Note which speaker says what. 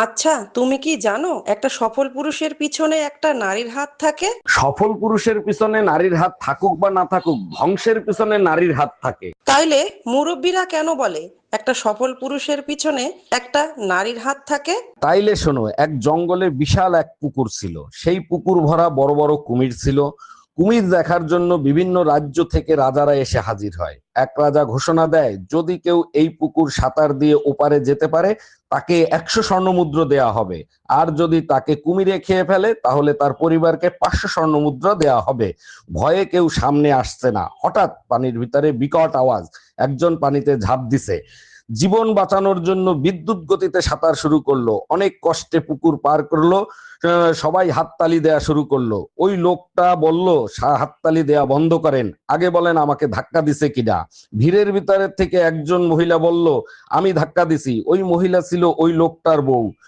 Speaker 1: আচ্ছা, তুমি কি জানো একটা সফল পুরুষের পিছনে একটা নারীর হাত থাকে?
Speaker 2: সফল পুরুষের পিছনে নারীর হাত থাকুক বা না থাকুক, ধ্বংসের পিছনে নারীর হাত থাকে।
Speaker 1: তাইলে মুরব্বীরা কেন বলে একটা সফল পুরুষের পিছনে একটা নারীর হাত থাকে?
Speaker 2: তাইলে শোনো, এক জঙ্গলে বিশাল এক পুকুর ছিল। সেই পুকুর ভরা বড় বড় কুমির ছিল। কুমির দেখার জন্য বিভিন্ন রাজ্য থেকে রাজারা এসে হাজির হয়। এক রাজা ঘোষণা দেয়, যদি কেউ এই পুকুর সাঁতার দিয়ে ওপারে যেতে পারে তাকে 100 স্বর্ণমুদ্রা দেয়া হবে। আর যদি তাকে কুমিরে খেয়ে ফেলে তাহলে তার পরিবারকে 500 স্বর্ণমুদ্রা দেয়া হবে। ভয়ে কেউ সামনে আসছে না। হঠাৎ পানির ভিতরে বিকট আওয়াজ, একজন পানিতে ঝাঁপ দিছে। জীবন বাঁচানোর জন্য বিদ্যুৎ গতিতে সাঁতার শুরু করলো। অনেক কষ্টে পুকুর পার করলো। সবাই হাততালি দেয়া শুরু করলো। ওই লোকটা বলল, হাততালি দেয়া বন্ধ করেন, আগে বলেন আমাকে ধাক্কা দিছে কিনা। ভিড়ের ভিতরে থেকে একজন মহিলা বলল, আমি ধাক্কা দিছি। ওই মহিলা ছিল ওই লোকটার বউ।